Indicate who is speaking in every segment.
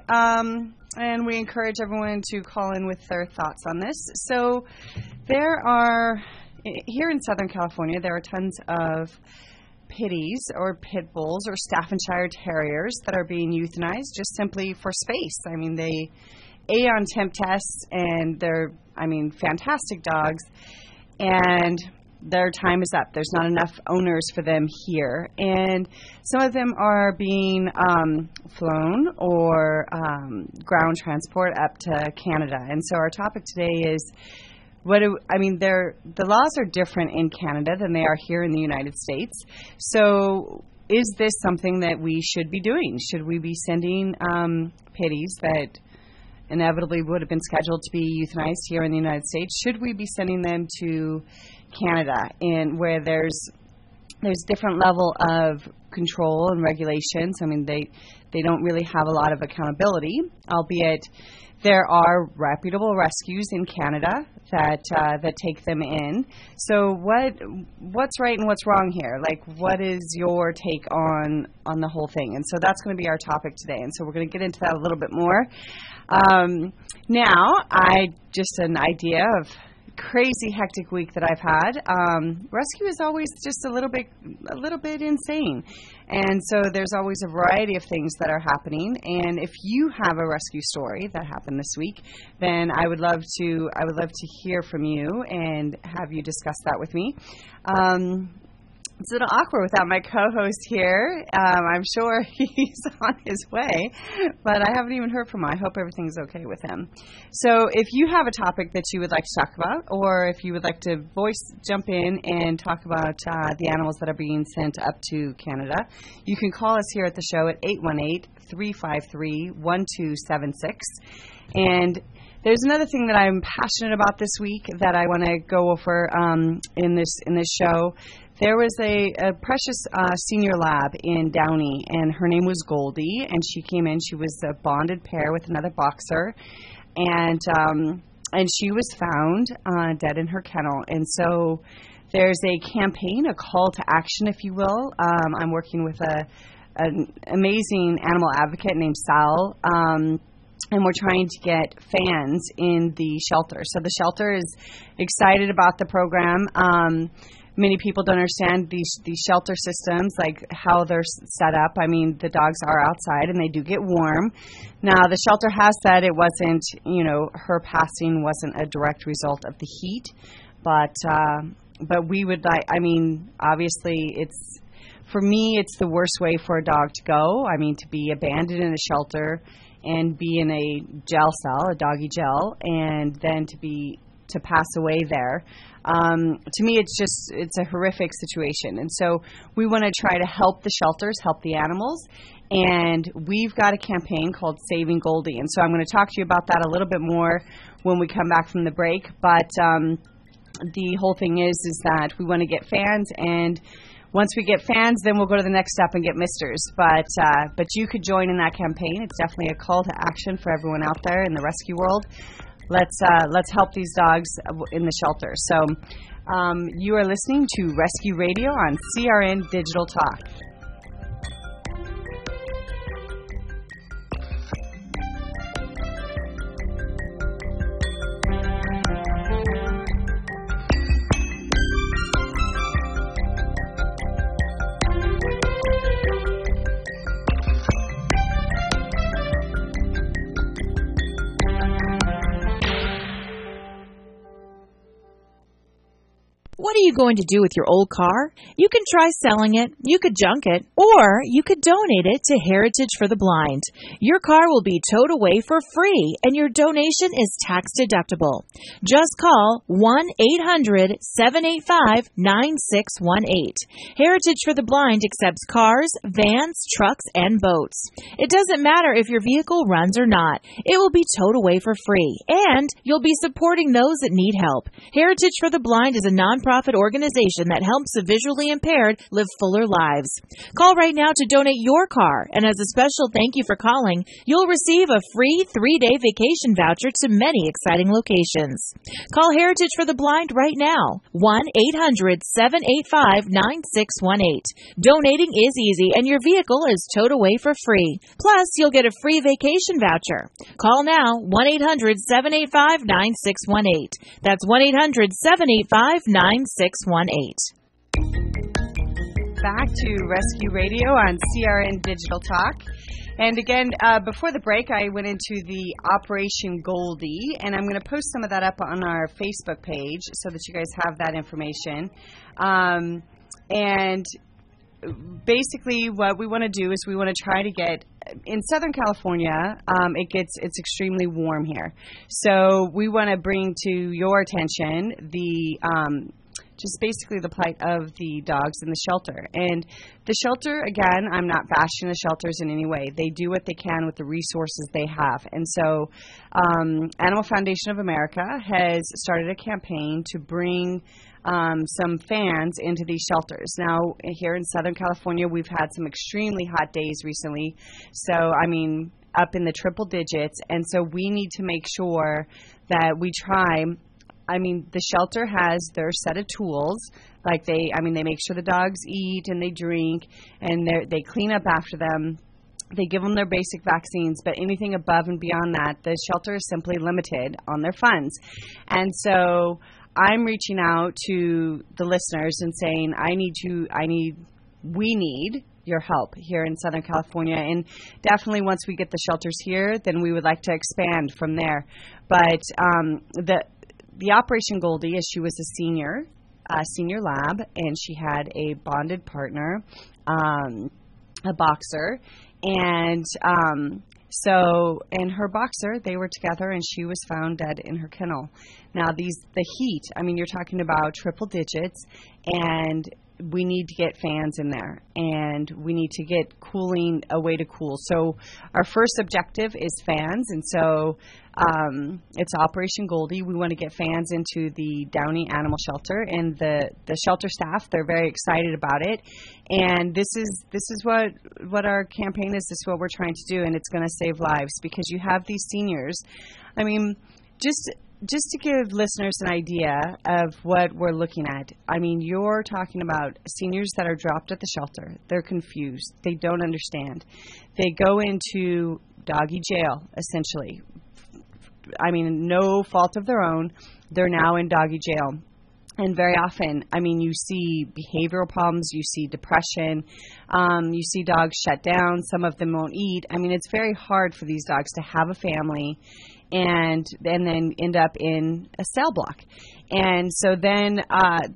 Speaker 1: and we encourage everyone to call in with their thoughts on this. So here in Southern California, there are tons of pitties or pit bulls or Staffordshire Terriers that are being euthanized just simply for space. I mean, they A on temp tests, and they're, fantastic dogs, and their time is up. There's not enough owners for them here. And some of them are being flown or ground transport up to Canada. And so our topic today is, the laws are different in Canada than they are here in the United States. So is this something that we should be doing? Should we be sending pitties that inevitably would have been scheduled to be euthanized here in the United States? Should we be sending them to Canada, in where there's different level of control and regulations? I mean, they don't really have a lot of accountability, albeit there are reputable rescues in Canada that take them in. So what's right and what's wrong here? Like, what is your take on the whole thing? And so that's going to be our topic today. And so we're going to get into that a little bit more. Now, just an idea of crazy hectic week that I've had. Rescue is always just a little bit insane, and so there's always a variety of things that are happening. And if you have a rescue story that happened this week, then I would love to hear from you and have you discuss that with me. It's a little awkward without my co-host here. I'm sure he's on his way, but I haven't even heard from him. I hope everything's okay with him. So if you have a topic that you would like to talk about, or if you would like to jump in and talk about the animals that are being sent up to Canada, you can call us here at the show at 818-353-1276. And there's another thing that I'm passionate about this week that I want to go over in this show. There was a precious senior lab in Downey, and her name was Goldie, and she came in. She was a bonded pair with another boxer, and she was found dead in her kennel. And so there's a campaign, a call to action, if you will. I'm working with an amazing animal advocate named Sal, and we're trying to get fans in the shelter. So the shelter is excited about the program. Many people don't understand these shelter systems, like how they're set up. I mean, the dogs are outside and they do get warm. Now, the shelter has said it wasn't, her passing wasn't a direct result of the heat, but we would like, obviously for me, it's the worst way for a dog to go. I mean, to be abandoned in a shelter and be in a gel cell, a doggy gel, and then to pass away there. To me, it's a horrific situation. And so we want to try to help the shelters, help the animals. And we've got a campaign called Saving Goldie. And so I'm going to talk to you about that a little bit more when we come back from the break. But the whole thing is that we want to get fans, and once we get fans, then we'll go to the next step and get misters. But you could join in that campaign. It's definitely a call to action for everyone out there in the rescue world. Let's help these dogs in the shelter. So you are listening to Rescue Radio on CRN Digital Talk.
Speaker 2: What are you going to do with your old car? You can try selling it, you could junk it, or you could donate it to Heritage for the Blind. Your car will be towed away for free, and your donation is tax deductible. Just call 1-800-785-9618. Heritage for the Blind accepts cars, vans, trucks, and boats. It doesn't matter if your vehicle runs or not. It will be towed away for free, and you'll be supporting those that need help. Heritage for the Blind is a nonprofit nonprofit organization that helps the visually impaired live fuller lives. Call right now to donate your car, and as a special thank you for calling, you'll receive a free 3-day vacation voucher to many exciting locations. Call Heritage for the Blind right now, 1-800-785-9618. Donating is easy, and your vehicle is towed away for free. Plus, you'll get a free vacation voucher. Call now, 1-800-785-9618. That's 1-800-785-9618.
Speaker 1: Back to Rescue Radio on CRN Digital Talk. And again, before the break, I went into the Operation Goldie, and I'm going to post some of that up on our Facebook page so that you guys have that information. And basically what we want to do is we want to try to get in Southern California, it's extremely warm here. So we want to bring to your attention the just basically the plight of the dogs in the shelter. And the shelter, again, I'm not bashing the shelters in any way. They do what they can with the resources they have. And so Animal Foundation of America has started a campaign to bring some fans into these shelters. Now, here in Southern California, we've had some extremely hot days recently. So, I mean, up in the triple digits. And so we need to make sure that we try. I mean, the shelter has their set of tools. Like they make sure the dogs eat and they drink, and they clean up after them. They give them their basic vaccines, but anything above and beyond that, the shelter is simply limited on their funds. And so I'm reaching out to the listeners and saying, we need your help here in Southern California. And definitely once we get the shelters here, then we would like to expand from there. But the Operation Goldie, as she was a senior lab, and she had a bonded partner, a boxer, and her boxer, they were together, and she was found dead in her kennel. Now, the heat, I mean, you're talking about triple digits, and we need to get fans in there, and we need to get a way to cool. So our first objective is fans, and so it's Operation Goldie. We want to get fans into the Downey Animal Shelter, and the shelter staff, they're very excited about it. And this is what our campaign is. This is what we're trying to do, and it's going to save lives, because you have these seniors. I mean, just to give listeners an idea of what we're looking at, I mean, you're talking about seniors that are dropped at the shelter. They're confused. They don't understand. They go into doggy jail, essentially. I mean, no fault of their own. They're now in doggy jail. And very often, I mean, you see behavioral problems, you see depression, you see dogs shut down, some of them won't eat. I mean, it's very hard for these dogs to have a family and then end up in a cell block. And so then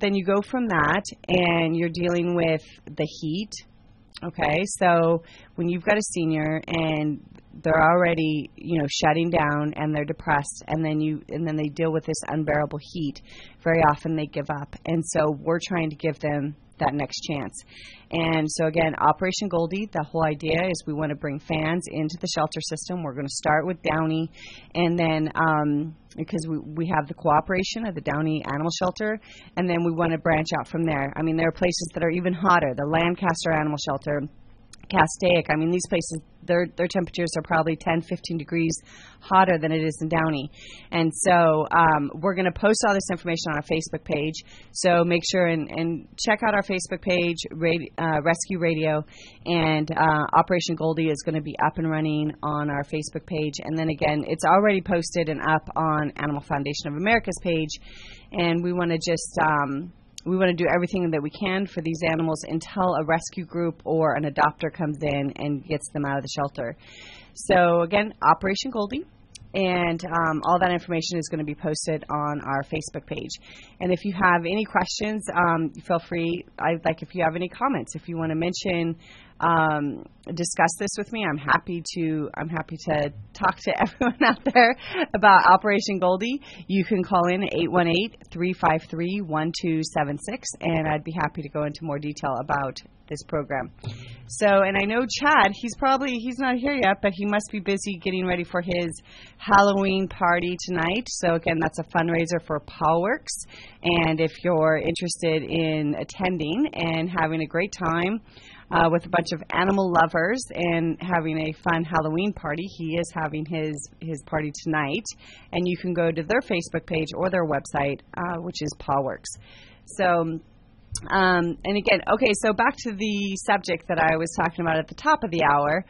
Speaker 1: you go from that, and you're dealing with the heat. Okay, so when you've got a senior and they're already, shutting down, and they're depressed, and then they deal with this unbearable heat, very often they give up. And so we're trying to give them that next chance. And so again, Operation Goldie, the whole idea is we want to bring fans into the shelter system. We're going to start with Downey, and then because we have the cooperation of the Downey Animal Shelter, and then we want to branch out from there. I mean, there are places that are even hotter. The Lancaster Animal Shelter, Castaic, I mean, these places, their temperatures are probably 10, 15 degrees hotter than it is in Downey. And so we're going to post all this information on our Facebook page. So make sure and check out our Facebook page, Rescue Radio, and Operation Goldie is going to be up and running on our Facebook page. And then again, it's already posted and up on Animal Foundation of America's page. And we want to just we want to do everything that we can for these animals until a rescue group or an adopter comes in and gets them out of the shelter. So again, Operation Goldie, and all that information is going to be posted on our Facebook page. And if you have any questions, feel free. If you have any comments, if you want to mention discuss this with me, I'm happy to talk to everyone out there about Operation Goldie. You can call in 818-353-1276, and I'd be happy to go into more detail about this program. So, and I know Chad, he's not here yet, but he must be busy getting ready for his Halloween party tonight. So again, that's a fundraiser for PawWorks, and if you're interested in attending and having a great time with a bunch of animal lovers and having a fun Halloween party, he is having his party tonight, and you can go to their Facebook page or their website, which is PawWorks. So, and again, okay, so back to the subject that I was talking about at the top of the hour,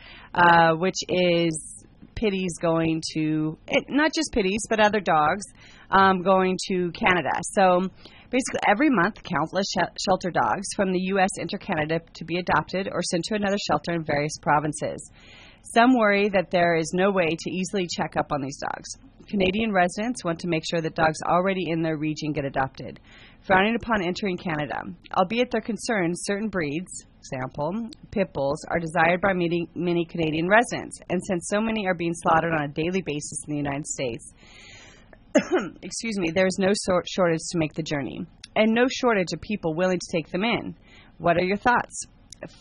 Speaker 1: which is Pitties going to, not just Pitties, but other dogs going to Canada. So basically every month, countless shelter dogs from the U.S. enter Canada to be adopted or sent to another shelter in various provinces. Some worry that there is no way to easily check up on these dogs. Canadian residents want to make sure that dogs already in their region get adopted, frowning upon entering Canada. Albeit their concerns, certain breeds, example, pit bulls, are desired by many Canadian residents, and since so many are being slaughtered on a daily basis in the United States, excuse me, there is no shortage to make the journey, and no shortage of people willing to take them in. What are your thoughts?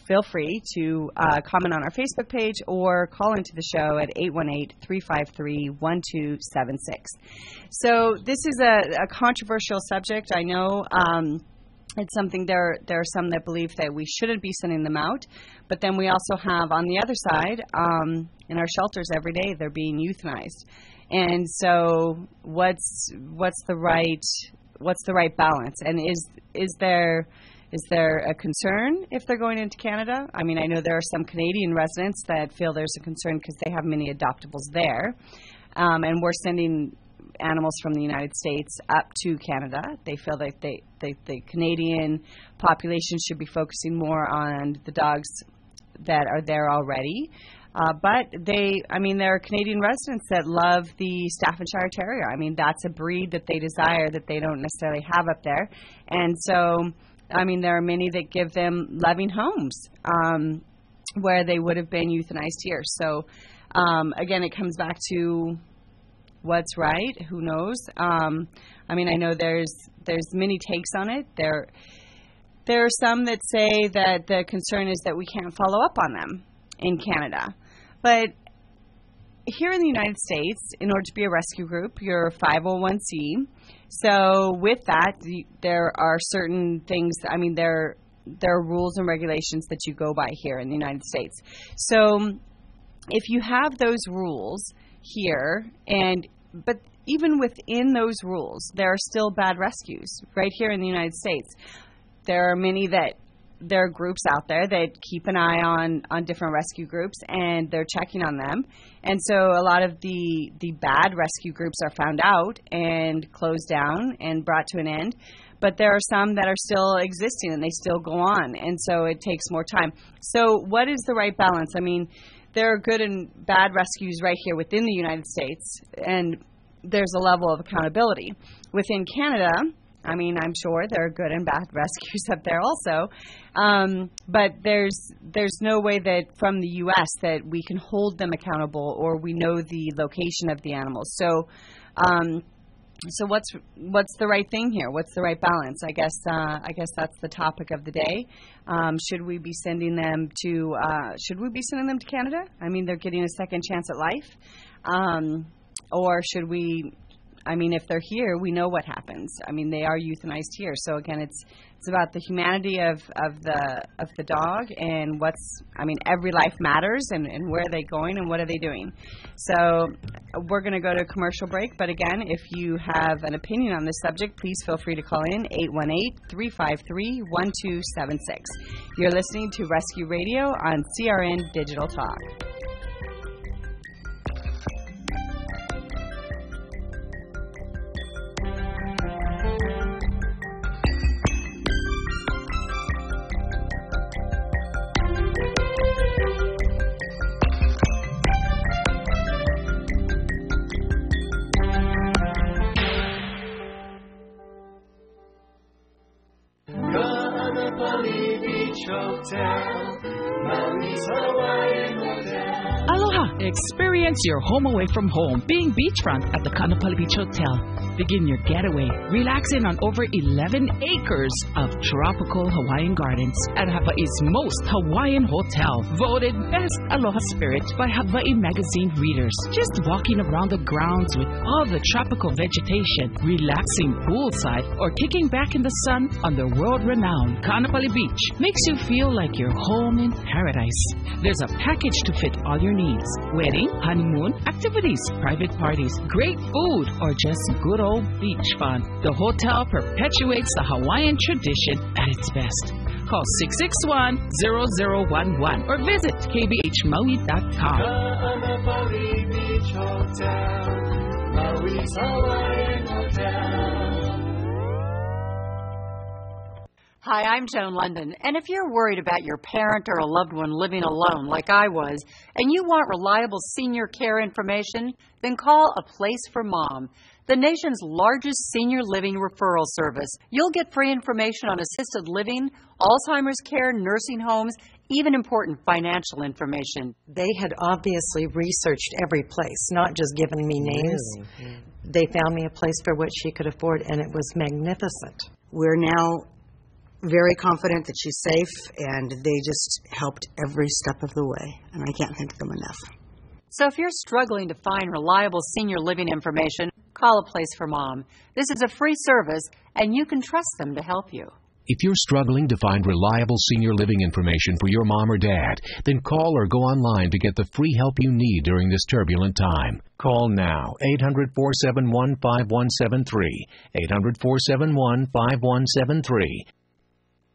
Speaker 1: Feel free to comment on our Facebook page or call into the show at 818-353-1276. So this is a controversial subject. I know it's something there are some that believe that we shouldn't be sending them out, but then we also have on the other side, in our shelters every day, they're being euthanized. And so what's the right balance? And is there a concern if they're going into Canada? I mean, I know there are some Canadian residents that feel there's a concern because they have many adoptables there, and we're sending animals from the United States up to Canada. They feel that the Canadian population should be focusing more on the dogs that are there already. But there are Canadian residents that love the Staffordshire Terrier. I mean, that's a breed that they desire that they don't necessarily have up there. And so, I mean, there are many that give them loving homes where they would have been euthanized here. So, again, it comes back to what's right. Who knows? I mean, I know there's many takes on it. There are some that say that the concern is that we can't follow up on them in Canada. But here in the United States, in order to be a rescue group, you're a 501c. So with that, there are certain things, I mean, there are rules and regulations that you go by here in the United States. So if you have those rules here, but even within those rules, there are still bad rescues right here in the United States. There are many there are groups out there that keep an eye on different rescue groups, and they're checking on them. And so a lot of the bad rescue groups are found out and closed down and brought to an end. But there are some that are still existing and they still go on. And so it takes more time. So what is the right balance? I mean, there are good and bad rescues right here within the United States, and there's a level of accountability. Within Canada, I mean, I'm sure there are good and bad rescues up there also, but there's no way that from the U.S. that we can hold them accountable or we know the location of the animals. So, so what's the right thing here? What's the right balance? I guess that's the topic of the day. Should we be sending them to Canada? I mean, they're getting a second chance at life, or should we? I mean, if they're here, we know what happens. I mean, they are euthanized here. So again, it's about the humanity of the dog and every life matters and where are they going and what are they doing. So we're going to go to a commercial break. But again, if you have an opinion on this subject, please feel free to call in 818-353-1276. You're listening to Rescue Radio on CRN Digital Talk.
Speaker 3: Hotel, Maui Aloha! Experience your home away from home being beachfront at the Kaanapali Beach Hotel. Begin your getaway relaxing on over 11 acres of tropical Hawaiian gardens at Hawaii's most Hawaiian hotel. Voted Best Aloha Spirit by Hawaii Magazine readers. Just walking around the grounds with all the tropical vegetation, relaxing poolside, or kicking back in the sun on the world-renowned Kaanapali Beach makes you feel like you're home in paradise. There's a package to fit all your needs. Wedding, honeymoon, activities, private parties, great food, or just good old beach fun. The hotel perpetuates the Hawaiian tradition at its best. Call 661-0011 or visit kbhmaui.com.
Speaker 4: Kaanapali Beach Hotel, Maui's Hawaiian Hotel.
Speaker 5: Hi, I'm Joan London, and if you're worried about your parent or a loved one living alone like I was, and you want reliable senior care information, then call A Place for Mom, the nation's largest senior living referral service. You'll get free information on assisted living, Alzheimer's care, nursing homes, even important financial information.
Speaker 6: They had obviously researched every place, not just given me names.
Speaker 5: Really?
Speaker 6: They found me a place for what she could afford, and it was magnificent.
Speaker 7: We're now very confident that she's safe, and they just helped every step of the way, and I can't thank them enough.
Speaker 5: So if you're struggling to find reliable senior living information, call A Place for Mom. This is a free service, and you can trust them to help you.
Speaker 8: If you're struggling to find reliable senior living information for your mom or dad, then call or go online to get the free help you need during this turbulent time. Call now, 800-471-5173, 800-471-5173.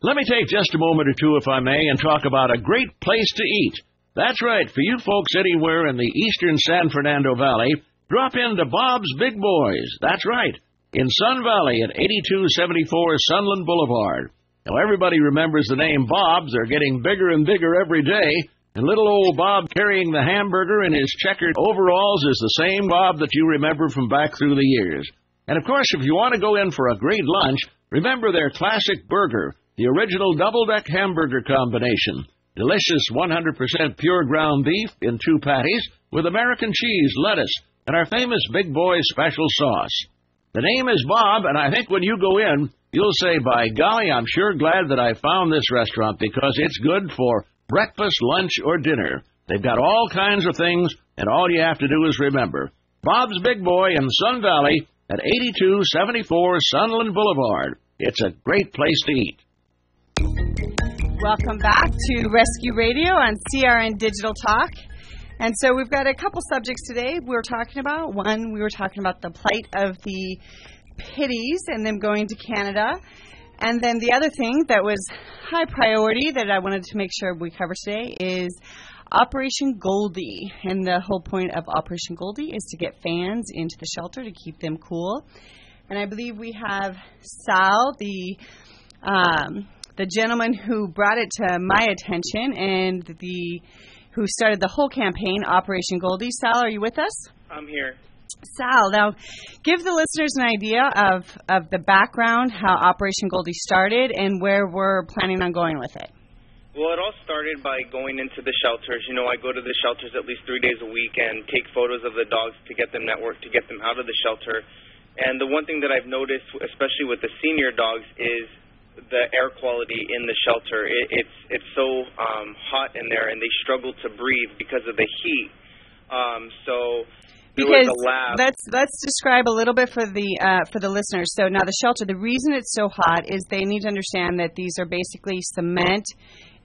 Speaker 9: Let me take just a moment or two, if I may, and talk about a great place to eat. That's right, for you folks anywhere in the eastern San Fernando Valley, drop into Bob's Big Boys. That's right, in Sun Valley at 8274 Sunland Boulevard. Now, everybody remembers the name Bob's. They're getting bigger and bigger every day, and little old Bob carrying the hamburger in his checkered overalls is the same Bob that you remember from back through the years. And, of course, if you want to go in for a great lunch, remember their classic burger, the original double-deck hamburger combination. Delicious 100% pure ground beef in 2 patties with American cheese, lettuce, and our famous Big Boy special sauce. The name is Bob, and I think when you go in, you'll say, by golly, I'm sure glad that I found this restaurant because it's good for breakfast, lunch, or dinner. They've got all kinds of things, and all you have to do is remember. Bob's Big Boy in Sun Valley at 8274 Sunland Boulevard. It's a great place to eat.
Speaker 1: Welcome back to Rescue Radio on CRN Digital Talk. And so we've got a couple subjects today we were talking about. One, we were talking about the plight of the pitties and them going to Canada. And then the other thing that was high priority that I wanted to make sure we cover today is Operation Goldie. And the whole point of Operation Goldie is to get fans into the shelter to keep them cool. And I believe we have Sal, the gentleman who brought it to my attention and who started the whole campaign, Operation Goldie. Sal, are you with us?
Speaker 10: I'm here.
Speaker 1: Sal, now give the listeners an idea of the background, how Operation Goldie started, and where we're planning on going with it.
Speaker 10: Well, it all started by going into the shelters. You know, I go to the shelters at least 3 days a week and take photos of the dogs to get them networked, to get them out of the shelter. And the one thing that I've noticed, especially with the senior dogs, is the air quality in the shelter. It's so hot in there, and they struggle to breathe because of the heat.
Speaker 1: Because let's describe a little bit for the listeners. So now the shelter, the reason it's so hot is they need to understand that these are basically cement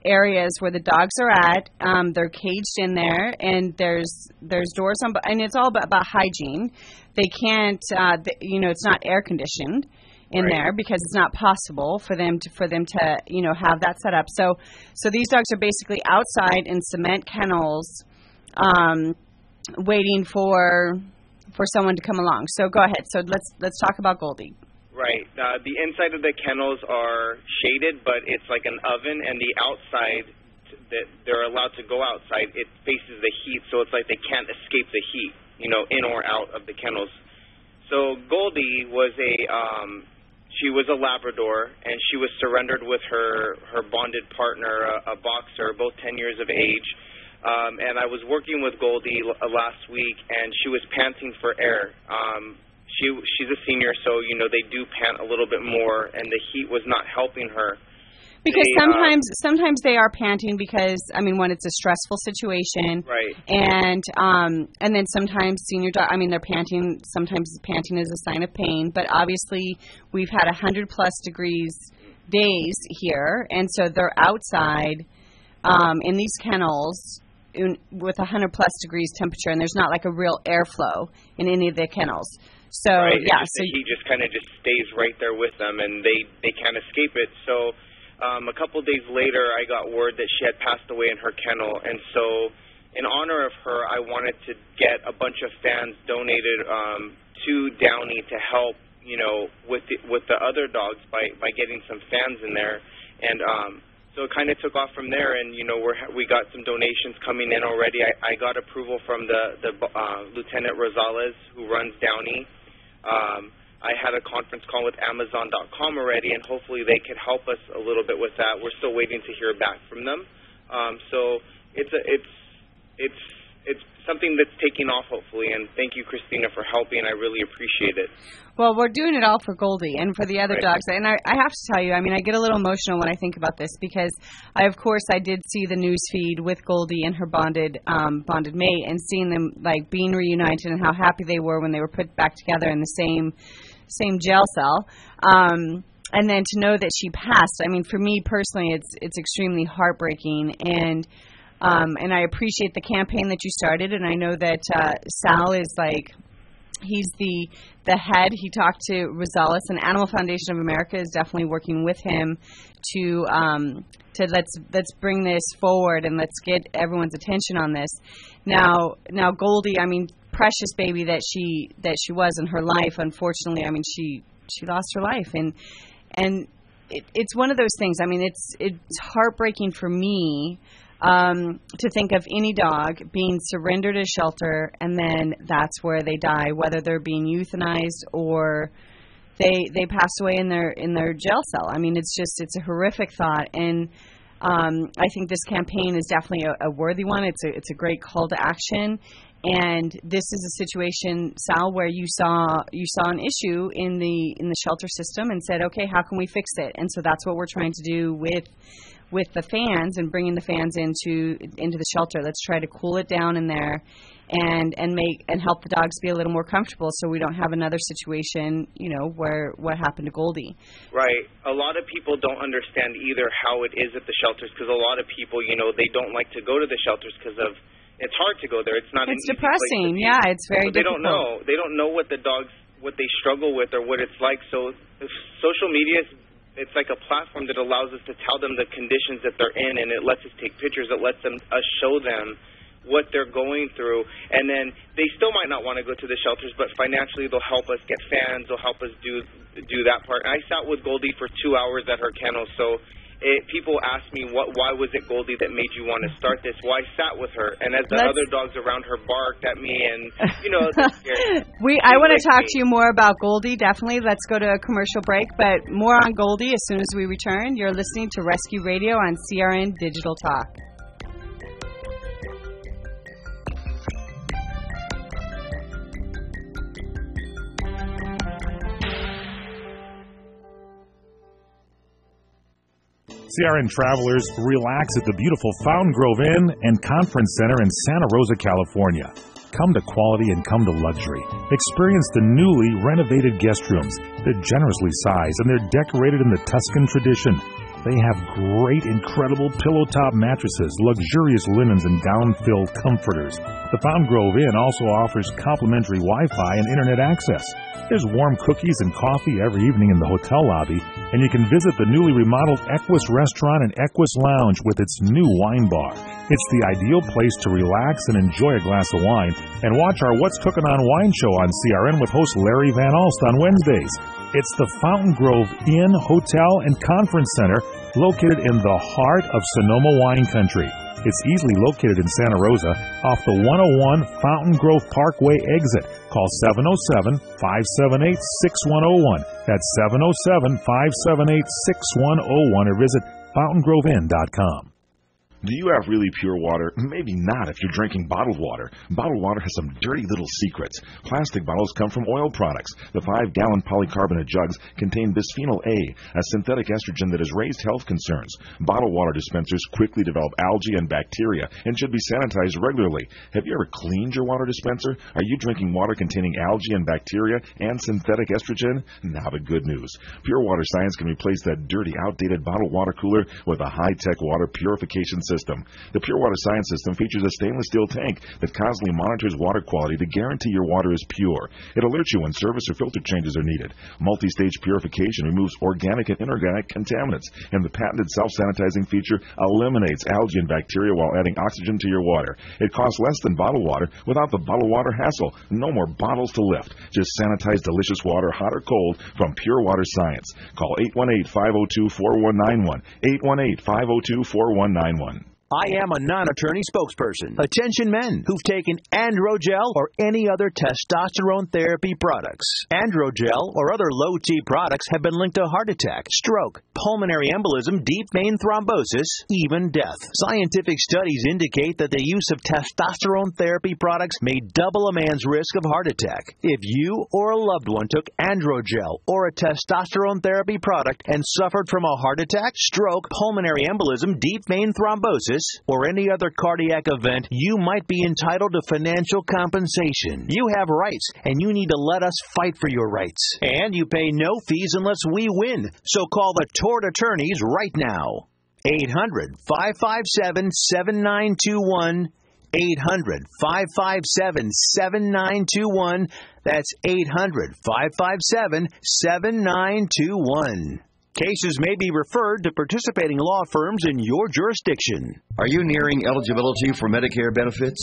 Speaker 1: areas where the dogs are at. They're caged in there, and there's doors on, and it's all about hygiene. They can't, it's not air conditioned in there because it's not possible for them to have that set up. So these dogs are basically outside in cement kennels, waiting for someone to come along. So go ahead. So let's talk about Goldie.
Speaker 10: Right. The inside of the kennels are shaded, but it's like an oven, and the outside that they're allowed to go outside, it faces the heat, so it's like they can't escape the heat, in or out of the kennels. So Goldie was She was a Labrador, and she was surrendered with her bonded partner, a boxer, both 10 years of age. And I was working with Goldie last week, and she was panting for air. She's a senior, so, they do pant a little bit more, and the heat was not helping her.
Speaker 1: Because sometimes they are panting because, when it's a stressful situation.
Speaker 10: Right.
Speaker 1: And then sometimes senior dog, they're panting. Sometimes panting is a sign of pain. But obviously, we've had 100+ degrees days here. And so they're outside in these kennels with 100+ degrees temperature. And there's not like a real airflow in any of the kennels. So,
Speaker 10: right.
Speaker 1: yeah.
Speaker 10: The heat just kind of just stays right there with them, and they can't escape it. So... a couple days later, I got word that she had passed away in her kennel, and so in honor of her, I wanted to get a bunch of fans donated to Downey to help, with the other dogs by getting some fans in there, and so it kind of took off from there, and we got some donations coming in already. I got approval from the Lieutenant Rosales, who runs Downey. I had a conference call with Amazon.com already, and hopefully they could help us a little bit with that. We're still waiting to hear back from them. So it's something that's taking off, hopefully, and thank you, Christina, for helping. I really appreciate it.
Speaker 1: Well, we're doing it all for Goldie and for the other dogs. And I have to tell you, I get a little emotional when I think about this because, I did see the news feed with Goldie and her bonded mate, and seeing them, being reunited and how happy they were when they were put back together in the same jail cell. And then to know that she passed, for me personally, it's extremely heartbreaking. And I appreciate the campaign that you started, and I know that Sal is he's the head. He talked to Rosales, and Animal Foundation of America is definitely working with him to let's bring this forward and let's get everyone's attention on this. Now Goldie, precious baby that she was in her life. Unfortunately, she lost her life, and it's one of those things. It's heartbreaking for me. To think of any dog being surrendered at a shelter and then that's where they die, whether they're being euthanized or they pass away in their jail cell. It's a horrific thought, and I think this campaign is definitely a worthy one. It's a great call to action, and this is a situation, Sal, where you saw an issue in the shelter system and said, okay, how can we fix it? And so that's what we're trying to do with the fans and bringing the fans into the shelter. Let's try to cool it down in there and help the dogs be a little more comfortable so we don't have another situation, where what happened to Goldie.
Speaker 10: Right. A lot of people don't understand either how it is at the shelters, because a lot of people, they don't like to go to the shelters because it's hard to go there. It's not.
Speaker 1: It's depressing. Yeah, it's very difficult.
Speaker 10: They don't know what the dogs, what they struggle with or what it's like. So social media it's like a platform that allows us to tell them the conditions that they're in, and it lets us take pictures. It lets us show them what they're going through, and then they still might not want to go to the shelters, but financially they'll help us get fans. They'll help us do that part. And I sat with Goldie for 2 hours at her kennel, so people ask me, why was it Goldie that made you want to start this? Well, I sat with her, and as the other dogs around her barked at me, and
Speaker 1: I want to talk to you more about Goldie. Definitely, let's go to a commercial break, but more on Goldie as soon as we return. You're listening to Rescue Radio on CRN Digital Talk.
Speaker 11: CRN travelers, relax at the beautiful Fountain Grove Inn and Conference Center in Santa Rosa, California. Come to quality and come to luxury. Experience the newly renovated guest rooms. They're generously sized and they're decorated in the Tuscan tradition. They have great, incredible pillow-top mattresses, luxurious linens, and down-filled comforters. The Fountain Grove Inn also offers complimentary Wi-Fi and internet access. There's warm cookies and coffee every evening in the hotel lobby, and you can visit the newly remodeled Equus Restaurant and Equus Lounge with its new wine bar. It's the ideal place to relax and enjoy a glass of wine and watch our What's Cookin' on Wine show on CRN with host Larry Van Alst on Wednesdays. It's the Fountain Grove Inn, Hotel, and Conference Center located in the heart of Sonoma wine country. It's easily located in Santa Rosa off the 101 Fountain Grove Parkway exit. Call 707-578-6101. That's 707-578-6101 or visit fountaingrovinn.com.
Speaker 12: Do you have really pure water? Maybe not if you're drinking bottled water. Bottled water has some dirty little secrets. Plastic bottles come from oil products. The 5-gallon polycarbonate jugs contain bisphenol A, a synthetic estrogen that has raised health concerns. Bottled water dispensers quickly develop algae and bacteria and should be sanitized regularly. Have you ever cleaned your water dispenser? Are you drinking water containing algae and bacteria and synthetic estrogen? Now the good news. Pure Water Science can replace that dirty, outdated bottled water cooler with a high-tech water purification system. The Pure Water Science system features a stainless steel tank that constantly monitors water quality to guarantee your water is pure. It alerts you when service or filter changes are needed. Multi-stage purification removes organic and inorganic contaminants, and the patented self-sanitizing feature eliminates algae and bacteria while adding oxygen to your water. It costs less than bottled water without the bottled water hassle. No more bottles to lift. Just sanitize delicious water, hot or cold, from Pure Water Science. Call 818-502-4191. 818-502-4191.
Speaker 13: I am a non-attorney spokesperson. Attention men who've taken Androgel or any other testosterone therapy products. Androgel or other low-T products have been linked to heart attack, stroke, pulmonary embolism, deep vein thrombosis, even death. Scientific studies indicate that the use of testosterone therapy products may double a man's risk of heart attack. If you or a loved one took Androgel or a testosterone therapy product and suffered from a heart attack, stroke, pulmonary embolism, deep vein thrombosis, or any other cardiac event, you might be entitled to financial compensation. You have rights, and you need to let us fight for your rights. And you pay no fees unless we win. So call the tort attorneys right now. 800-557-7921. 800-557-7921. That's 800-557-7921. Cases may be referred to participating law firms in your jurisdiction.
Speaker 14: Are you nearing eligibility for Medicare benefits?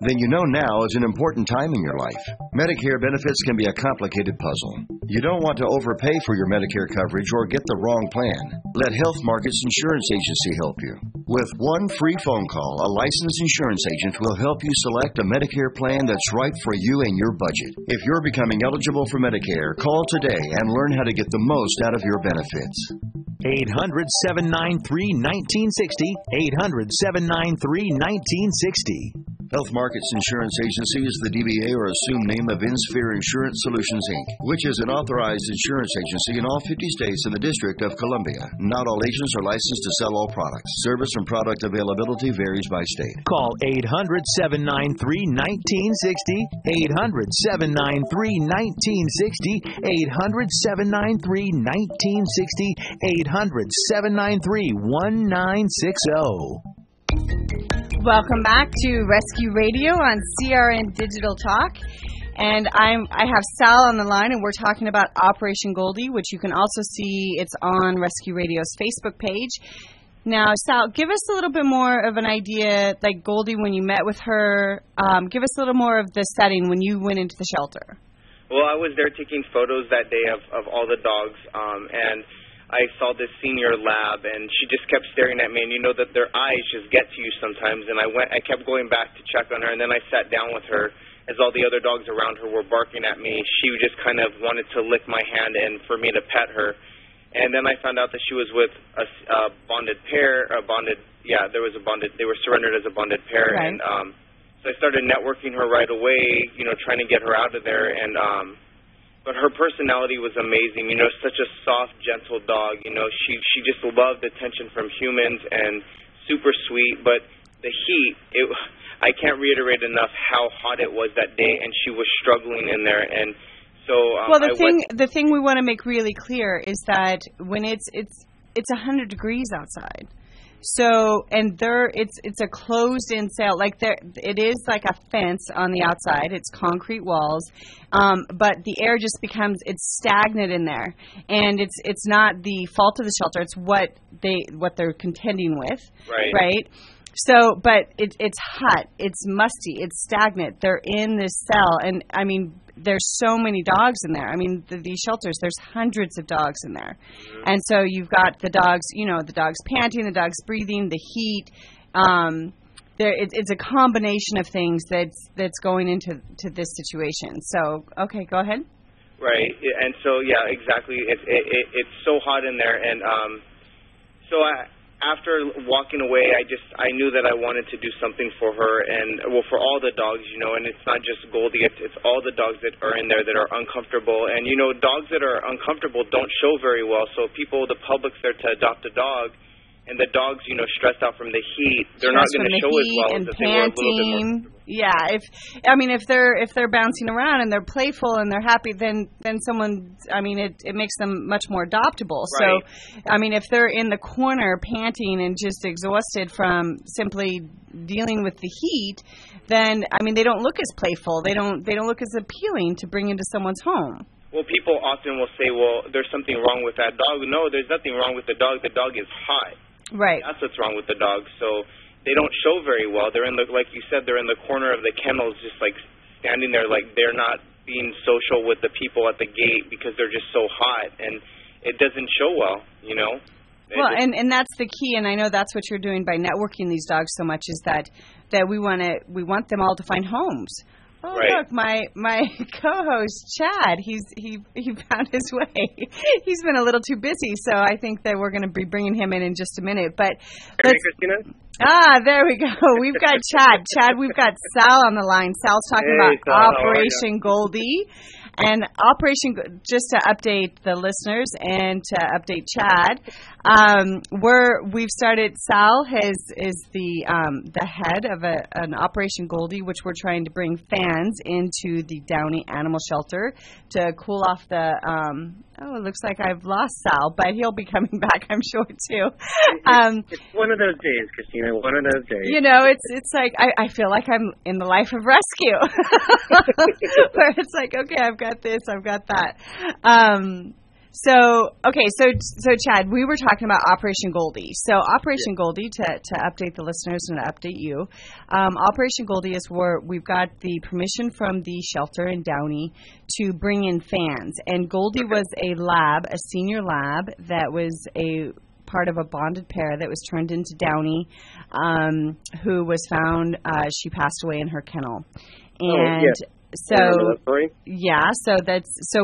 Speaker 14: Then you know now is an important time in your life. Medicare benefits can be a complicated puzzle. You don't want to overpay for your Medicare coverage or get the wrong plan. Let Health Markets Insurance Agency help you. With one free phone call, a licensed insurance agent will help you select a Medicare plan that's right for you and your budget. If you're becoming eligible for Medicare, call today and learn how to get the most out of your benefits.
Speaker 13: 800-793-1960. 800-793-1960.
Speaker 14: Health Markets Insurance Agency is the DBA or assumed name of InSphere Insurance Solutions, Inc., which is an authorized insurance agency in all 50 states and the District of Columbia. Not all agents are licensed to sell all products. Service and product availability varies by state.
Speaker 13: Call 800-793-1960. 800-793-1960. 800-793-1960. 800-793-1960.
Speaker 1: Welcome back to Rescue Radio on CRN Digital Talk. And I have Sal on the line, and we're talking about Operation Goldie, which you can also see. It's on Rescue Radio's Facebook page. Now, Sal, give us a little bit more of an idea, like Goldie, when you met with her. Give us a little more of the setting when you went into the shelter.
Speaker 10: Well, I was there taking photos that day of all the dogs, and I saw this senior lab, and she just kept staring at me, and you know that their eyes just get to you sometimes, and I kept going back to check on her, and then I sat down with her as all the other dogs around her were barking at me. She just kind of wanted to lick my hand and for me to pet her, and then I found out that she was with a bonded pair, they were surrendered as a bonded pair, right. And so I started networking her right away, trying to get her out of there, and but her personality was amazing, such a soft, gentle dog. She just loved attention from humans and super sweet. But the heat, I can't reiterate enough how hot it was that day, and she was struggling in there. And so,
Speaker 1: well, the thing we want to make really clear is that when it's 100 degrees outside. So, and it's a closed-in cell. Like it is like a fence on the outside. It's concrete walls, but the air just it's stagnant in there, and it's not the fault of the shelter. It's what they're contending with, right? So, but it's hot, it's musty, it's stagnant. They're in this cell, and I mean, there's so many dogs in there. I mean, these shelters, there's hundreds of dogs in there. And so you've got the dogs, the dogs panting, the dogs breathing, the heat. it's a combination of things that's going into this situation. So, okay, go ahead.
Speaker 10: Right, and so yeah, exactly. It's so hot in there, and after walking away, I knew that I wanted to do something for her, and well, for all the dogs, and it's not just Goldie, it's all the dogs that are in there that are uncomfortable, and dogs that are uncomfortable don't show very well. So the public's there to adopt a dog, and the dogs, stressed out from the heat, they're not going to show as well as if they were a little bit more.
Speaker 1: Yeah, if they're bouncing around and they're playful and they're happy, then someone, it makes them much more adoptable.
Speaker 10: Right.
Speaker 1: So, if they're in the corner panting and just exhausted from simply dealing with the heat, then they don't look as playful. They don't look as appealing to bring into someone's home.
Speaker 10: Well, people often will say, well, there's something wrong with that dog. No, there's nothing wrong with the dog. The dog is hot.
Speaker 1: Right.
Speaker 10: That's what's wrong with the dog. So they don't show very well. They're like you said, they're in the corner of the kennels, just like standing there, like they're not being social with the people at the gate because they're just so hot, and it doesn't show well,
Speaker 1: Well, and that's the key, and I know that's what you're doing by networking these dogs so much, is that we want them all to find homes. Oh,
Speaker 10: right.
Speaker 1: Look, my co-host Chad, he found his way. He's been a little too busy, so I think that we're going to be bringing him in just a minute. But
Speaker 15: hey, Christina.
Speaker 1: There we go. We've got Chad. Chad, we've got Sal on the line. Sal's talking about
Speaker 15: Sal,
Speaker 1: Operation Goldie. And just to update the listeners and to update Chad, we've started. Sal is the head of an Operation Goldie, which we're trying to bring fans into the Downey Animal Shelter to cool off the. It looks like I've lost Sal, but he'll be coming back, I'm sure too.
Speaker 15: It's one of those days, Christina. One of those days.
Speaker 1: It's like I feel like I'm in the Life of Rescue, where it's like, okay, I've got this, I've got that. So Chad, we were talking about Operation Goldie. So Operation Goldie, to update the listeners and to update you, Operation Goldie is where we've got the permission from the shelter in Downey to bring in fans. And Goldie was a senior lab that was a part of a bonded pair that was turned into Downey, who was found, she passed away in her kennel. And so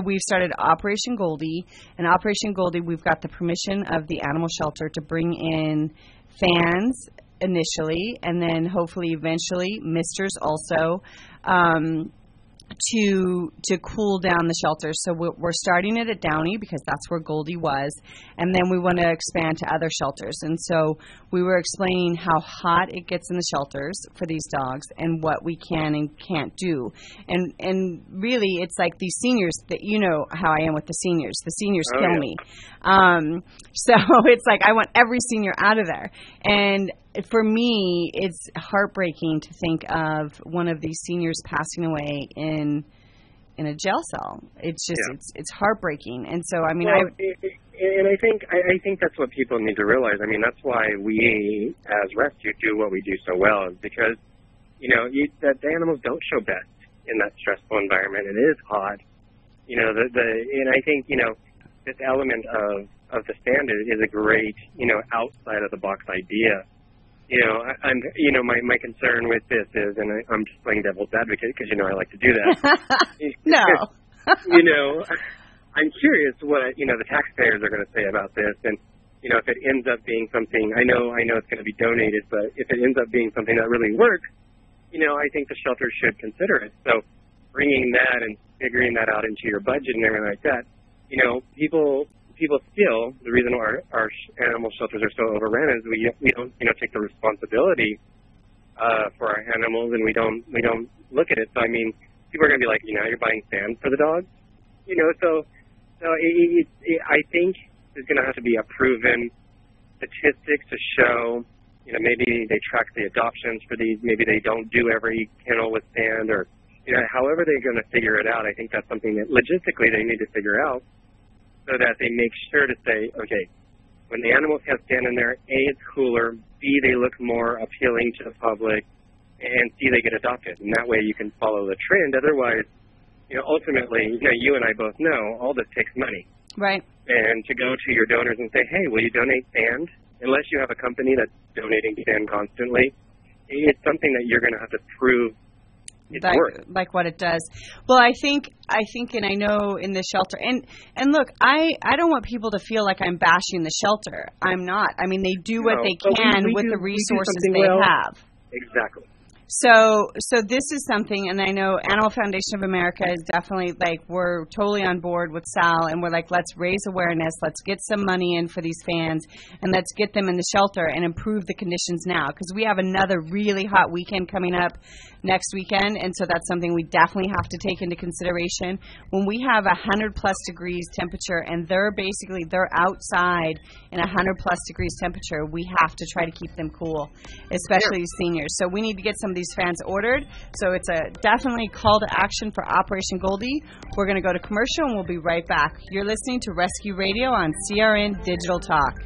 Speaker 1: we've started Operation Goldie, and Operation Goldie, we've got the permission of the animal shelter to bring in fans initially, and then hopefully eventually misters also, to cool down the shelter. So we're starting it at Downey because that's where Goldie was, and then we want to expand to other shelters. And so we were explaining how hot it gets in the shelters for these dogs and what we can and can't do. And really, it's like these seniors, that how I am with the seniors. The seniors kill me. So it's like I want every senior out of there. And for me, it's heartbreaking to think of one of these seniors passing away in a jail cell. It's just it's heartbreaking. And so I
Speaker 15: think that's what people need to realize. That's why we as rescue do what we do so well, is because that the animals don't show best in that stressful environment. It is hot. And I think this element of the stand is a great outside of the box idea. My concern with this is, and I'm just playing devil's advocate because I like to do that.
Speaker 1: No.
Speaker 15: I'm curious what the taxpayers are going to say about this, and if it ends up being something, I know it's going to be donated, but if it ends up being something that really works, I think the shelter should consider it. So bringing that and figuring that out into your budget and everything like that, people still, the reason why our animal shelters are so overrun is we don't take the responsibility for our animals, and we don't look at it. So people are going to be like, you're buying sand for the dogs, So I think there's going to have to be a proven statistics to show, maybe they track the adoptions for these, maybe they don't do every kennel with sand, or however they're going to figure it out. I think that's something that logistically they need to figure out, so that they make sure to say, okay, when the animals have sand in there, A, it's cooler, B, they look more appealing to the public, and C, they get adopted. And that way you can follow the trend. Otherwise, ultimately, you and I both know all this takes money.
Speaker 1: Right.
Speaker 15: And to go to your donors and say, hey, will you donate sand? Unless you have a company that's donating sand constantly, it's something that you're going to have to prove it's worth.
Speaker 1: Like what it does. Well, I think, and I know in the shelter, and look, I don't want people to feel like I'm bashing the shelter. I'm not. I mean, they do what they can with the resources they have.
Speaker 15: Exactly.
Speaker 1: So this is something, and I know Animal Foundation of America is definitely, like, we're totally on board with Sal, and we're like, let's raise awareness, let's get some money in for these fans, and let's get them in the shelter and improve the conditions now, because we have another really hot weekend coming up next weekend, and so that's something we definitely have to take into consideration. When we have 100+ degrees temperature, and they're outside in 100+ degrees temperature, we have to try to keep them cool, especially seniors. So we need to get some of these fans ordered. So it's a definitely call to action for Operation Goldie. We're going to go to commercial, and we'll be right back. You're listening to Rescue Radio on CRN Digital Talk.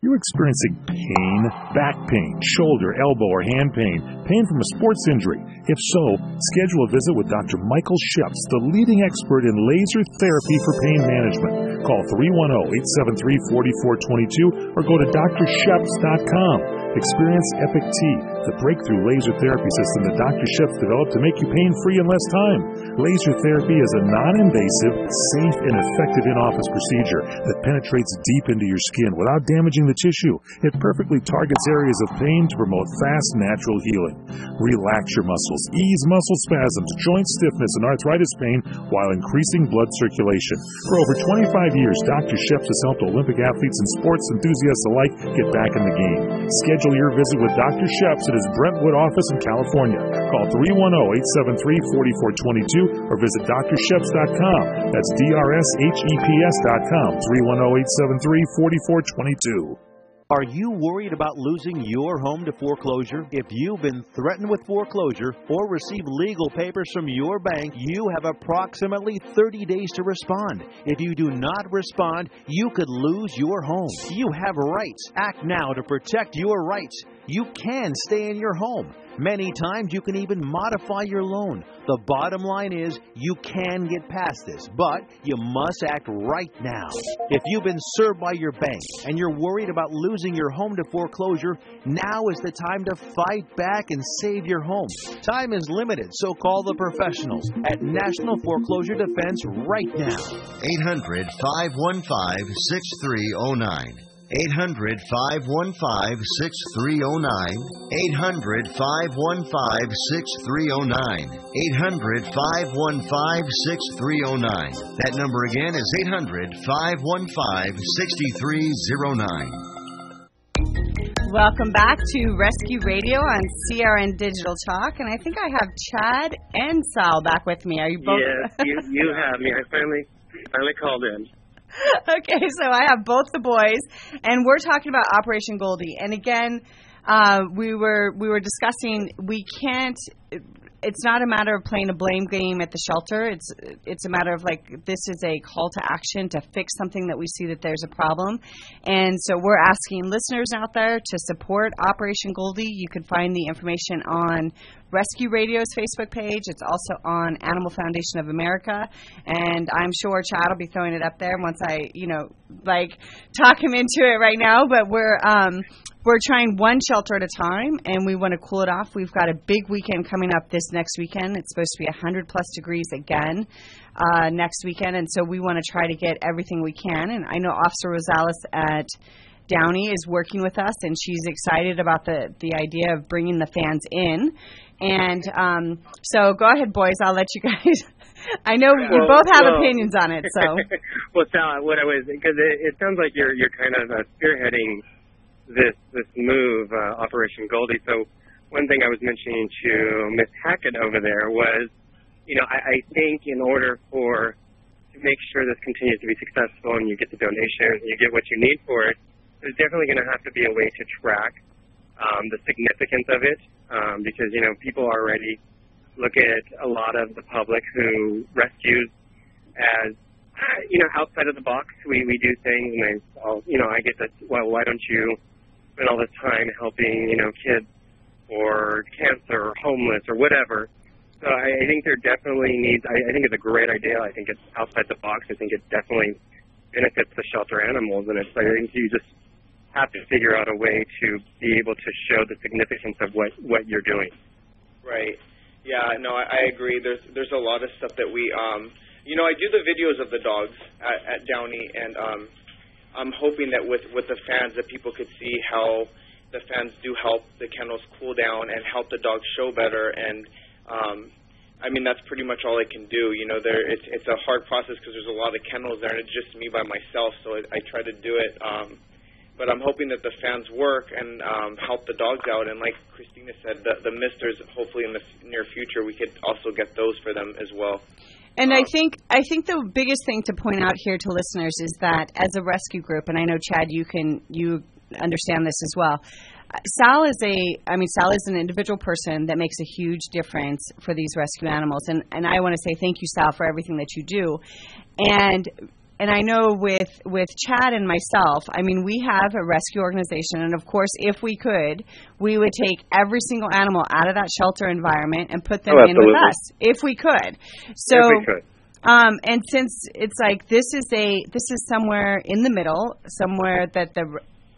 Speaker 11: You're experiencing pain, back pain, shoulder, elbow, or hand pain, pain from a sports injury. If so, schedule a visit with Dr. Michael Sheps, the leading expert in laser therapy for pain management. Call 310-873-4422 or go to drsheps.com. Experience Epic T, the breakthrough laser therapy system that Dr. Sheps developed to make you pain-free in less time. Laser therapy is a non-invasive, safe, and effective in-office procedure that penetrates deep into your skin without damaging the tissue. It perfectly targets areas of pain to promote fast, natural healing. Relax your muscles, ease muscle spasms, joint stiffness, and arthritis pain while increasing blood circulation. For over 25 years, Dr. Sheps has helped Olympic athletes and sports enthusiasts alike get back in the game. Schedule your visit with Dr. Sheps at his Brentwood office in California. Call 310-873-4422 or visit drsheps.com. That's DRSHEPS.com, 310-873-4422.
Speaker 13: Are you worried about losing your home to foreclosure? If you've been threatened with foreclosure or received legal papers from your bank, you have approximately 30 days to respond. If you do not respond, you could lose your home. You have rights. Act now to protect your rights. You can stay in your home. Many times you can even modify your loan. The bottom line is you can get past this, but you must act right now. If you've been served by your bank and you're worried about losing your home to foreclosure, now is the time to fight back and save your home. Time is limited, so call the professionals at National Foreclosure Defense right now.
Speaker 14: 800-515-6309. 800-515-6309. 800-515-6309. 800-515-6309. That number again is 800-515-6309.
Speaker 1: Welcome back to Rescue Radio on CRN Digital Talk, and I think I have Chad and Sal back with me. Are you both?
Speaker 15: Yes, you have me. I finally called in.
Speaker 1: Okay, so I have both the boys, and we're talking about Operation Goldie. And again, we were discussing we can't. It's not a matter of playing a blame game at the shelter. It's a matter of, like, this is a call to action to fix something that we see that there's a problem. And so we're asking listeners out there to support Operation Goldie. You can find the information on Rescue Radio's Facebook page. It's also on Animal Foundation of America. And I'm sure Chad will be throwing it up there once I, talk him into it right now. But we're trying one shelter at a time, and we want to cool it off. We've got a big weekend coming up this next weekend. It's supposed to be 100+ degrees again next weekend, and so we want to try to get everything we can. And I know Officer Rosales at Downey is working with us, and she's excited about the idea of bringing the fans in. And so go ahead, boys. I'll let you guys. I know you both have opinions on it. So,
Speaker 15: well, Sal, because it sounds like you're kind of spearheading this move, Operation Goldie. So one thing I was mentioning to Miss Hackett over there was, I think in order to make sure this continues to be successful and you get the donations and you get what you need for it, there's definitely going to have to be a way to track the significance of it, because people already look at a lot of the public who rescues as outside of the box. We do things, and I get that. Well, why don't you spend all this time helping kids or cancer or homeless or whatever. So I think there definitely needs, I think it's a great idea. I think it's outside the box. I think it definitely benefits the shelter animals. And I think you just have to figure out a way to be able to show the significance of what you're doing.
Speaker 10: Right. Yeah, no, I agree. There's a lot of stuff that we, I do the videos of the dogs at Downey, and I'm hoping that with the fans that people could see how the fans do help the kennels cool down and help the dogs show better. And that's pretty much all I can do. It's a hard process because there's a lot of kennels there, and it's just me by myself. So I try to do it. But I'm hoping that the fans work and help the dogs out. And like Christina said, the misters, hopefully in the near future, we could also get those for them as well.
Speaker 1: And I think the biggest thing to point out here to listeners is that as a rescue group, and I know, Chad, you understand this as well, Sal is an individual person that makes a huge difference for these rescue animals. And I want to say thank you, Sal, for everything that you do. And I know with Chad and myself, we have a rescue organization, and of course, if we could, we would take every single animal out of that shelter environment and put them in with us, if we could. So,
Speaker 15: if we could.
Speaker 1: And since it's like this is somewhere in the middle, somewhere that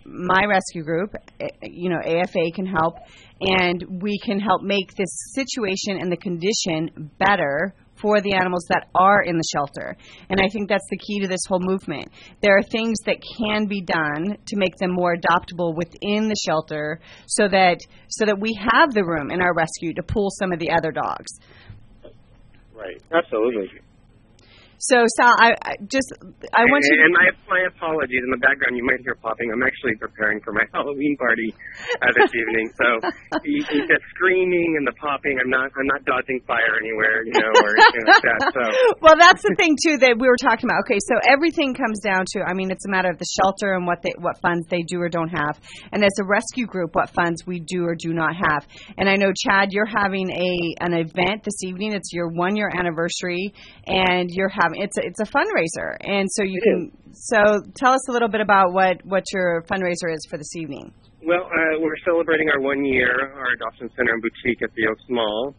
Speaker 1: my rescue group, AFA can help, and we can help make this situation and the condition better for the animals that are in the shelter. And I think that's the key to this whole movement. There are things that can be done to make them more adoptable within the shelter so that we have the room in our rescue to pull some of the other dogs.
Speaker 15: Right. Absolutely.
Speaker 1: So, Sal, I want you.
Speaker 15: And my apologies in the background. You might hear popping. I'm actually preparing for my Halloween party this evening. So you get screaming and the popping. I'm not dodging fire anywhere, or anything like that. So.
Speaker 1: Well, that's the thing too that we were talking about. Okay, so everything comes down to. It's a matter of the shelter and what funds they do or don't have, and as a rescue group, what funds we do or do not have. And I know, Chad, you're having an event this evening. It's your 1-year anniversary, and you're having. It's a fundraiser, and so you can. So tell us a little bit about what your fundraiser is for this evening.
Speaker 15: Well, we're celebrating our 1 year, our adoption center and boutique at the Oaks Mall,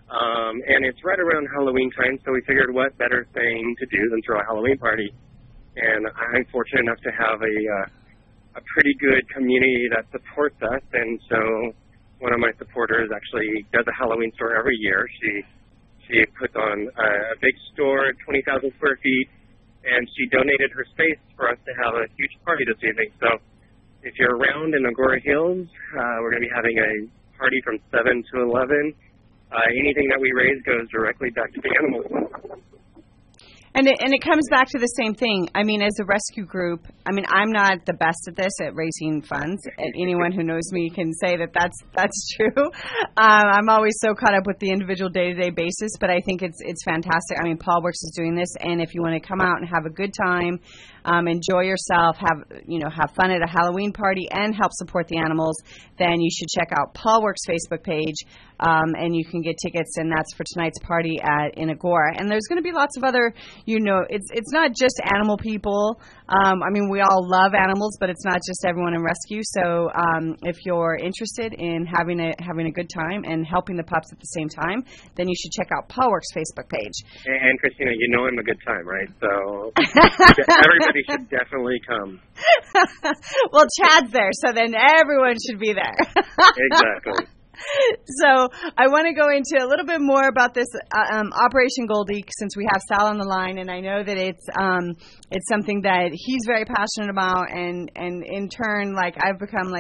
Speaker 15: and it's right around Halloween time. So we figured, what better thing to do than throw a Halloween party? And I'm fortunate enough to have a pretty good community that supports us, and so one of my supporters actually does a Halloween store every year. She puts on a big store, 20,000 square feet, and she donated her space for us to have a huge party this evening. So if you're around in Agoura Hills, we're going to be having a party from 7 to 11. Anything that we raise goes directly back to the animals.
Speaker 1: And it comes back to the same thing. As a rescue group, I'm not the best at this, at raising funds. Anyone who knows me can say that's true. I'm always so caught up with the individual day-to-day basis, but I think it's fantastic. Paul Works is doing this, and if you want to come out and have a good time, enjoy yourself, have fun at a Halloween party, and help support the animals, then you should check out Paul Works' Facebook page, and you can get tickets, and that's for tonight's party in Agoura. And there's going to be lots of other, it's not just animal people. We all love animals, but it's not just everyone in rescue. So if you're interested in having a good time and helping the pups at the same time, then you should check out Paul Works' Facebook page.
Speaker 15: And Christina, I'm a good time, right? So everybody should definitely come.
Speaker 1: Well, Chad's there, so then everyone should be there.
Speaker 15: Exactly.
Speaker 1: So I want to go into a little bit more about this Operation Goldie, since we have Sal on the line, and I know that it's something that he's very passionate about, and in turn, I've become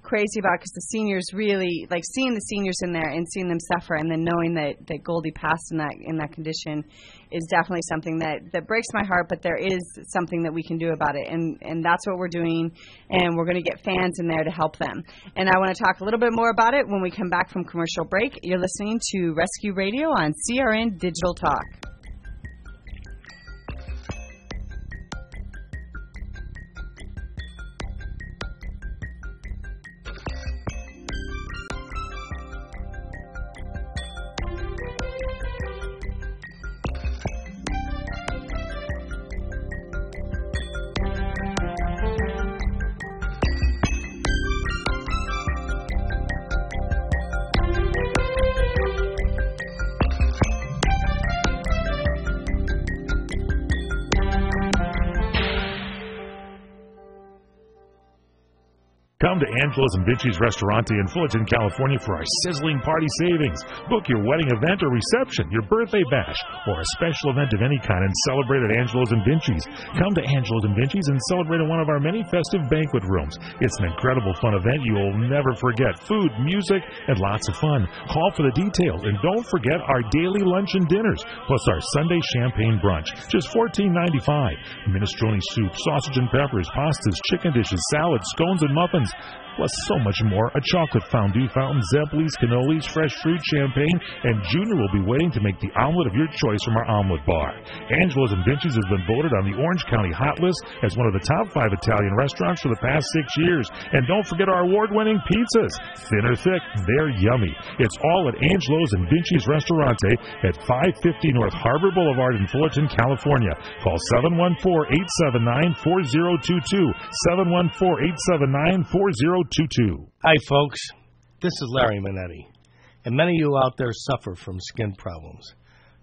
Speaker 1: crazy about, because the seniors really seeing the seniors in there and seeing them suffer, and then knowing that Goldie passed in that condition is definitely something that breaks my heart, but there is something that we can do about it, and that's what we're doing, and we're going to get fans in there to help them. And I want to talk a little bit more about it when we come back from commercial break. You're listening to Rescue Radio on CRN Digital Talk.
Speaker 11: Come to Angelo's and Vinci's Restaurante in Fullerton, California for our sizzling party savings. Book your wedding event or reception, your birthday bash, or a special event of any kind and celebrate at Angelo's and Vinci's. Come to Angelo's and Vinci's and celebrate in one of our many festive banquet rooms. It's an incredible fun event you will never forget. Food, music, and lots of fun. Call for the details, and don't forget our daily lunch and dinners, plus our Sunday champagne brunch. Just $14.95. Minestrone soup, sausage and peppers, pastas, chicken dishes, salads, scones, and muffins. Plus so much more. A chocolate fondue fountain, Zeppelis, cannolis, fresh fruit, champagne, and Junior will be waiting to make the omelet of your choice from our omelet bar. Angelo's and Vinci's has been voted on the Orange County Hot List as one of the top 5 Italian restaurants for the past 6 years. And don't forget our award-winning pizzas. Thin or thick, they're yummy. It's all at Angelo's and Vinci's Restaurante at 550 North Harbor Boulevard in Fullerton, California. Call 714-879-4022. 714-879-4022.
Speaker 16: Hi, folks. This is Larry Minetti, and many of you out there suffer from skin problems.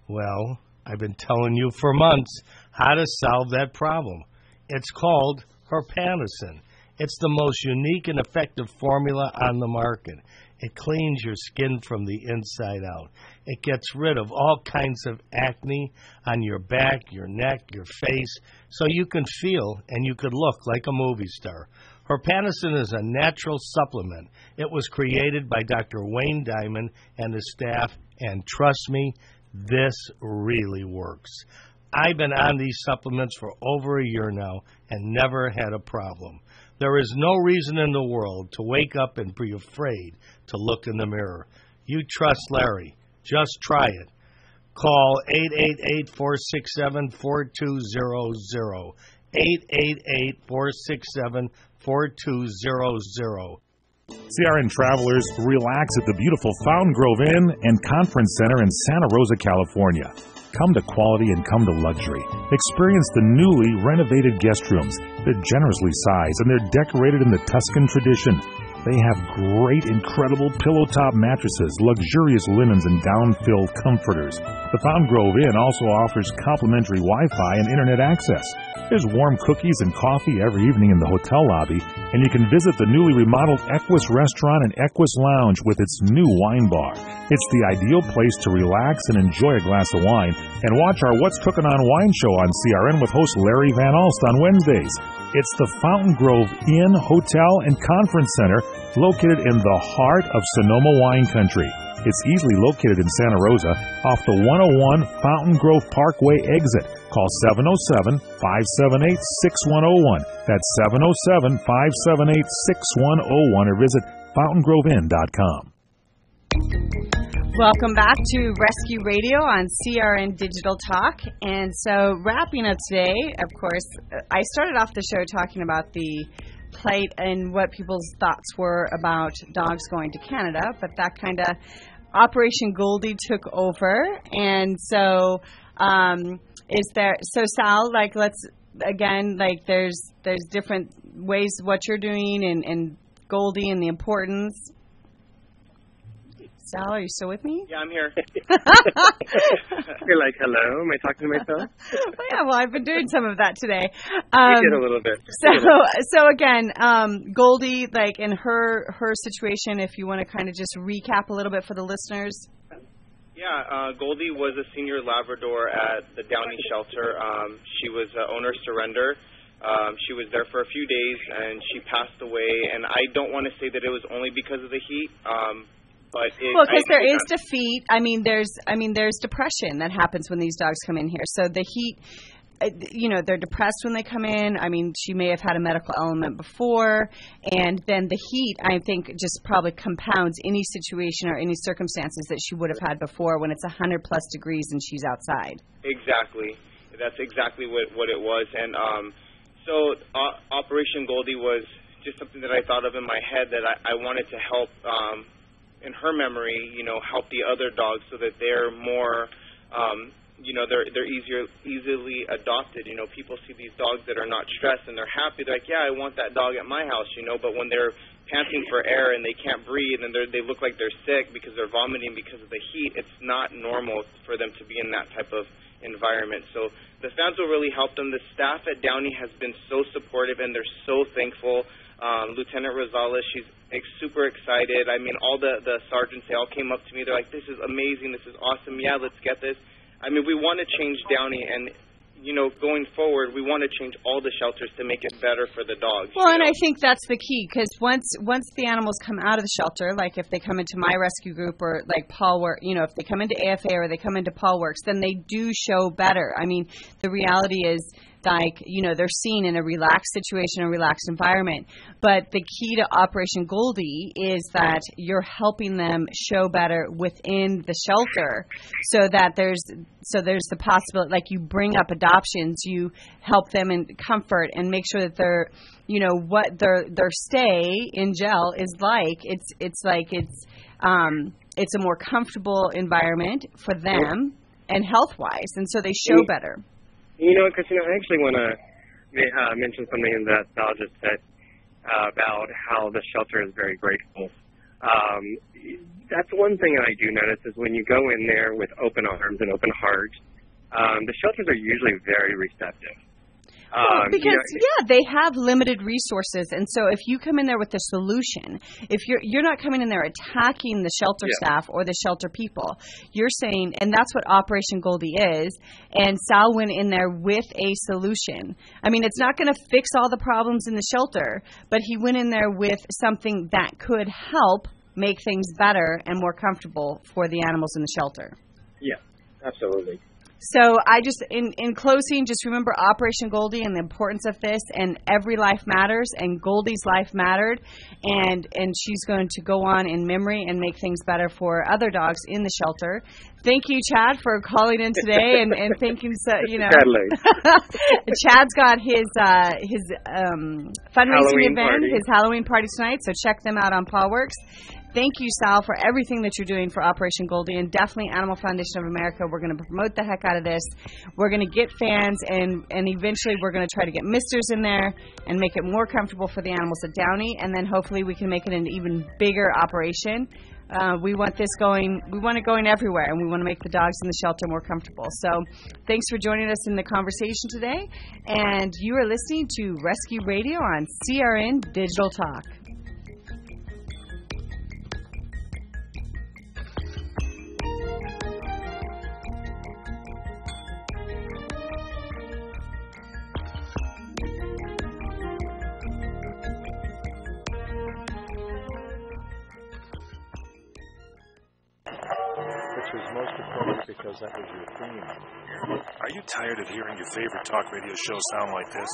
Speaker 16: Well, I've been telling you for months how to solve that problem. It's called Herpanasin. It's the most unique and effective formula on the market. It cleans your skin from the inside out. It gets rid of all kinds of acne on your back, your neck, your face, so you can feel and you can look like a movie star. Herpanasin is a natural supplement. It was created by Dr. Wayne Diamond and his staff, and trust me, this really works. I've been on these supplements for over a year now and never had a problem. There is no reason in the world to wake up and be afraid to look in the mirror. You trust Larry. Just try it. Call 888-467-4200. 888-467-4200.
Speaker 11: CRN travelers, relax at the beautiful Fountain Grove Inn and Conference Center in Santa Rosa, California. Come to quality and come to luxury. Experience the newly renovated guest rooms. They're generously sized and they're decorated in the Tuscan tradition. They have great, incredible pillow-top mattresses, luxurious linens, and down-filled comforters. The Fountain Grove Inn also offers complimentary Wi-Fi and internet access. There's warm cookies and coffee every evening in the hotel lobby, and you can visit the newly remodeled Equus Restaurant and Equus Lounge with its new wine bar. It's the ideal place to relax and enjoy a glass of wine, and watch our What's Cooking on Wine show on CRN with host Larry Van Alst on Wednesdays. It's the Fountain Grove Inn, Hotel, and Conference Center located in the heart of Sonoma wine country. It's easily located in Santa Rosa off the 101 Fountain Grove Parkway exit. Call 707-578-6101. That's 707-578-6101 or visit fountaingrovinn.com.
Speaker 1: Welcome back to Rescue Radio on CRN Digital Talk. And so wrapping up today, of course, I started off the show talking about the plight and what people's thoughts were about dogs going to Canada, but that kind of Operation Goldie took over. And so Sal, like, let's again, like, there's different ways what you're doing and Goldie and the importance. Sal, are you still with me?
Speaker 15: Yeah, I'm here. You're like, hello, am I talking to myself?
Speaker 1: Well, I've been doing some of that today.
Speaker 15: You did a little bit.
Speaker 1: So again, Goldie, like, in her situation, if you want to kind of just recap a little bit for the listeners.
Speaker 10: Yeah, Goldie was a senior Labrador at the Downey shelter. She was owner surrender. She was there for a few days, and she passed away. And I don't want to say that it was only because of the heat. Because
Speaker 1: there is defeat. There's depression that happens when these dogs come in here. So the heat, they're depressed when they come in. I mean, she may have had a medical element before, and then the heat, I think, just probably compounds any situation or any circumstances that she would have had before when it's 100+ degrees and she's outside.
Speaker 10: Exactly. That's exactly what it was. And so Operation Goldie was just something that I thought of in my head that I wanted to help in her memory, help the other dogs so that they're more, they're easily adopted. People see these dogs that are not stressed and they're happy. They're like, yeah, I want that dog at my house, but when they're panting for air and they can't breathe and they look like they're sick because they're vomiting because of the heat, it's not normal for them to be in that type of environment. So the fans will really help them. The staff at Downey has been so supportive and they're so thankful. Lieutenant Rosales, she's super excited. I mean, all the sergeants, they all came up to me. They're like, this is amazing. This is awesome. Yeah, let's get this. I mean, we want to change Downey, and going forward, we want to change all the shelters to make it better for the dogs.
Speaker 1: Well, and I think that's the key, because once the animals come out of the shelter, like if they come into my rescue group or like Paul Works, if they come into AFA or they come into Paul Works, then they do show better. I mean, the reality is, they're seen in a relaxed situation, a relaxed environment. But the key to Operation Goldie is that you're helping them show better within the shelter, so that there's the possibility, like you bring up adoptions, you help them in comfort and make sure that they're, what their stay in jail is like. It's a more comfortable environment for them and health-wise, and so they show better.
Speaker 15: You know what, Christina, I actually want to mention something that Sal just said about how the shelter is very grateful. That's one thing that I do notice is when you go in there with open arms and open heart, the shelters are usually very receptive.
Speaker 1: Because they have limited resources, and so if you come in there with a solution, if you're not coming in there attacking the shelter staff or the shelter people, you're saying, and that's what Operation Goldie is. And Sal went in there with a solution. I mean, it's not going to fix all the problems in the shelter, but he went in there with something that could help make things better and more comfortable for the animals in the shelter.
Speaker 15: Yeah, absolutely.
Speaker 1: So I just, in closing, just remember Operation Goldie and the importance of this, and every life matters, and Goldie's life mattered, and she's going to go on in memory and make things better for other dogs in the shelter. Thank you, Chad, for calling in today, and thank you, Chad's got his fundraising event, his Halloween party tonight, so check them out on Paw Works. Thank you, Sal, for everything that you're doing for Operation Goldie, and definitely Animal Foundation of America. We're going to promote the heck out of this. We're going to get fans, and eventually we're going to try to get misters in there and make it more comfortable for the animals at Downey, and then hopefully we can make it an even bigger operation. We want it going everywhere, and we want to make the dogs in the shelter more comfortable. So thanks for joining us in the conversation today, and you are listening to Rescue Radio on CRN Digital Talk.
Speaker 17: Most appropriate because that was your theme.
Speaker 11: Are you tired of hearing your favorite talk radio show sound like this?